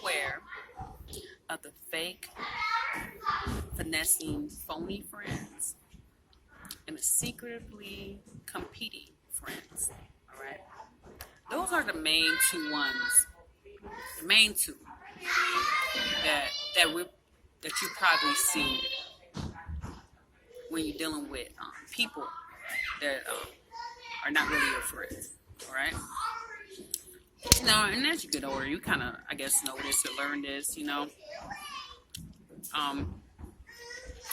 aware of the fake, finessing, phony friends and the secretly competing friends? All right. Those are the main two ones. The main two that that we that you probably see when you're dealing with people that are not really your friends. All right. And as you get older, you kind of, I guess, know this or learn this. Um,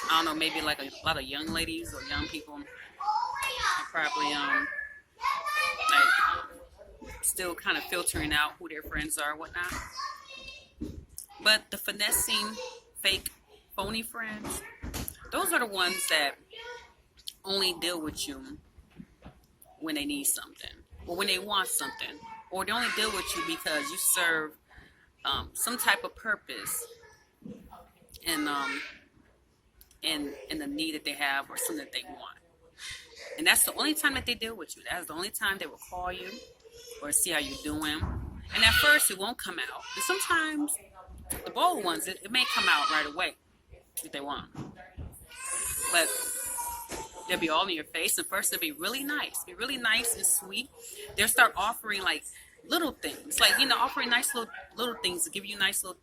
I don't know, maybe like a lot of young ladies or young people are probably still kind of filtering out who their friends are, and whatnot. But the finessing, fake, phony friends, those are the ones that only deal with you when they need something or when they want something, or they only deal with you because you serve some type of purpose in the need that they have or something that they want. And that's the only time that they deal with you. That's the only time they will call you or see how you're doing. And at first, it won't come out. And sometimes the bold ones, it may come out right away if they want. But they'll be all in your face. And first, they'll be really nice and sweet. They'll start offering like little things, like, offering nice little things to give you nice little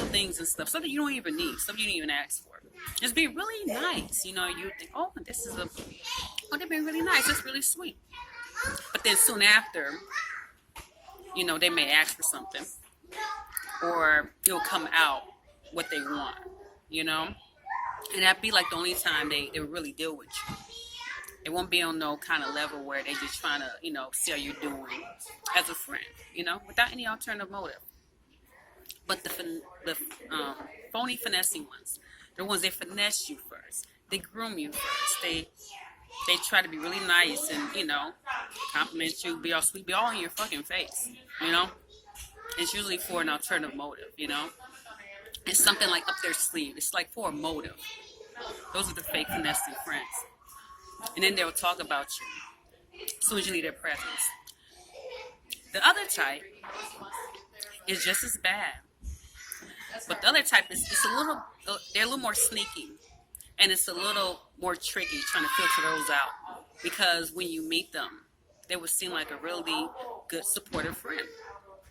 things and stuff, something you don't even need, something you didn't even ask for. Just be really nice. You think, oh, they're being really nice. That's really sweet. But then soon after, they may ask for something, or it'll come out what they want, and that'd be like the only time they really deal with you. It won't be on no kind of level where they just trying to, see how you're doing as a friend, without any alternative motive. But the phony finessing ones, the ones that finesse you first, they groom you first, they try to be really nice and, compliment you, be all sweet, be all in your fucking face, It's usually for an alternative motive, It's something like up their sleeve. It's like for a motive. Those are the fake finessing friends. And then they'll talk about you as soon as you leave their presence. The other type is just as bad. But the other type is they're a little more sneaky. And it's a little more tricky trying to filter those out. Because when you meet them, they would seem like a really good, supportive friend.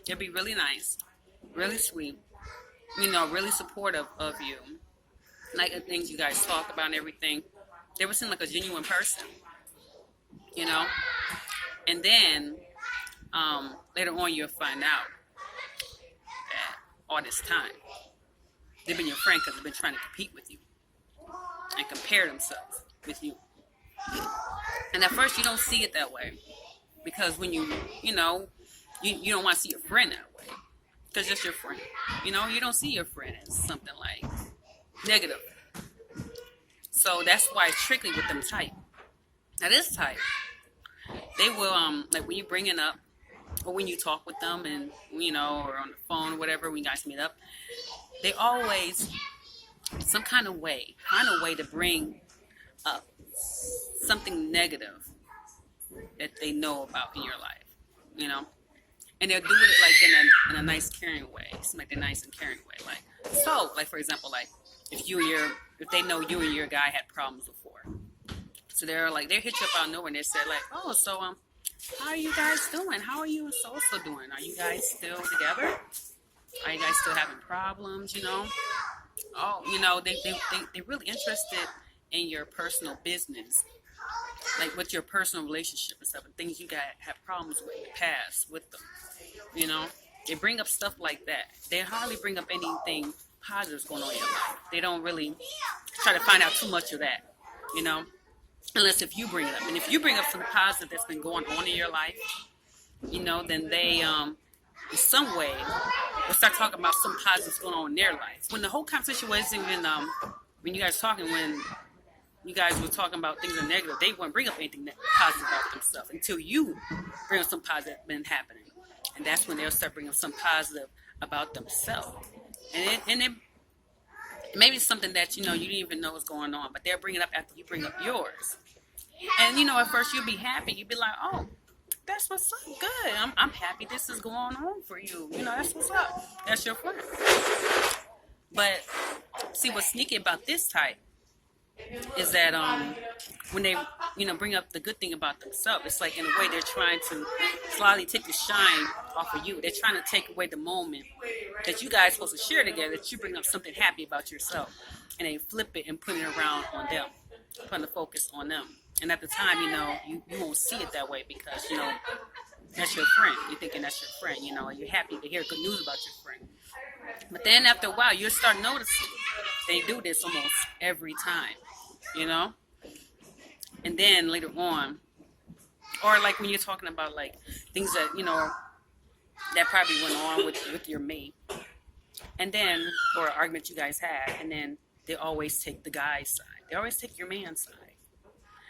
They'll be really nice, really sweet, really supportive of you. Like the things you guys talk about and everything. They would seem like a genuine person, And then later on you'll find out that all this time they've been your friend because they've been trying to compete with you and compare themselves with you. And at first you don't see it that way because when you don't want to see your friend that way because it's your friend. You don't see your friend as something like negative. So that's why it's tricky with them type. Now this type, they will like when you bring it up or when you talk with them and or on the phone or whatever when you guys meet up, they always some kind of way to bring up something negative that they know about in your life, And they'll do it like in a nice, caring way. It's like a nice and caring way. Like for example, like if they know you and your guy had problems before, so they hit you up out of nowhere and they say like, oh, so how are you guys doing? How are you and so doing? Are you guys still together? Are you guys still having problems? Oh, they're really interested in your personal business, like with your personal relationship and stuff, and things you guys have problems with in the past with them. They bring up stuff like that. They hardly bring up anything positive going on in your life. They don't really try to find out too much of that, unless if you bring it up. And if you bring up some positive that's been going on in your life, then they, in some way, will start talking about some positives going on in their life. When the whole conversation wasn't even, when you guys talking, when you guys were talking about things that are negative, they wouldn't bring up anything positive about themselves until you bring up some positive that's been happening. And that's when they'll start bringing up some positive about themselves. And it maybe it's something that, you didn't even know was going on, but they'll bring it up after you bring up yours. And, at first you'll be happy. You'll be like, oh, that's what's up. Good. I'm happy this is going on for you. You know, that's what's up. That's your friend. But see, what's sneaky about this type is that when they bring up the good thing about themselves, it's like in a way they're trying to slightly take the shine off of you. They're trying to take away the moment that you guys supposed to share together, that you bring up something happy about yourself, and they flip it and put it around on them, putting the focus on them. And at the time, you won't see it that way because that's your friend. You're thinking that's your friend. You're happy to hear good news about your friend. But then after a while, you'll start noticing they do this almost every time. And then later on, or like when you're talking about like things that that probably went on with your mate, and then or an argument you guys had, and then they always take the guy's side. They always take your man's side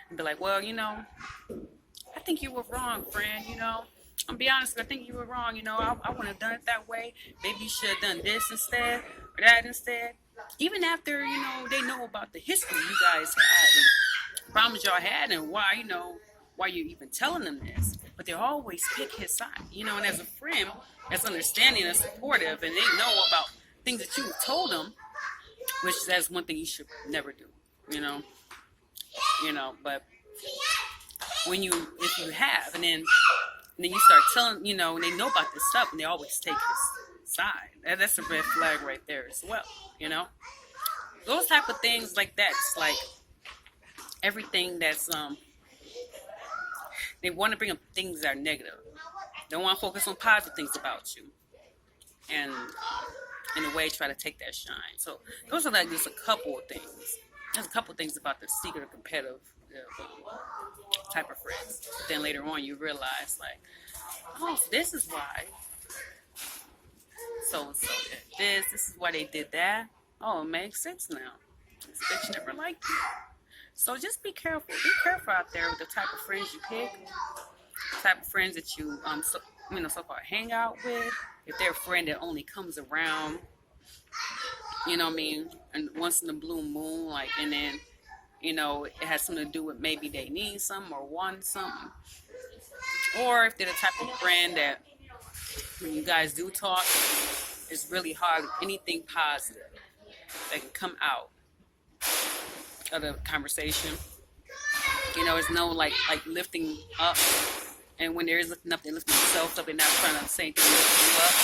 and be like, well, I think you were wrong, friend. I'll be honest, I think you were wrong. I wouldn't have done it that way. Maybe you should have done this instead or that instead. Even after they know about the history you guys had and problems y'all had and why you're even telling them this, but they always pick his side. And as a friend that's understanding and supportive, and they know about things that you told them, which that's one thing you should never do. But if you have, and then you start telling, and they know about this stuff, and they always take his side. That's a red flag right there as well. Those type of things like that. It's like everything that's they want to bring up things that are negative. They want to focus on positive things about you, and in a way try to take that shine. So those are like just a couple of things. There's a couple of things about the secret or competitive type of friends. But then later on you realize like, oh, so this is why so and so did this is why they did that. Oh, it makes sense now. This bitch never liked you. So just be careful. Be careful out there with the type of friends you pick, the type of friends that you so-called hang out with. If they're a friend that only comes around, and once in the blue moon, like, and then it has something to do with maybe they need something or want something, or if they're the type of friend that when you guys do talk, it's really hard anything positive that can come out of the conversation. It's no like lifting up, and when there is lifting up, they're lifting themselves up. They're not trying to say anything to lift you up.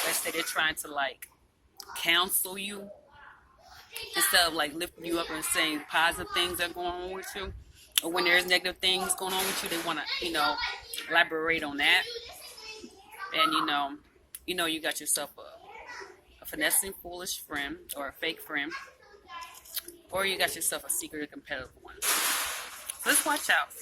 Let's say they're trying to like counsel you instead of like lifting you up and saying positive things that are going on with you. Or when there's negative things going on with you, they want to elaborate on that. And you got yourself a finessing foolish friend or a fake friend, or you got yourself a secret competitive one. So let's watch out.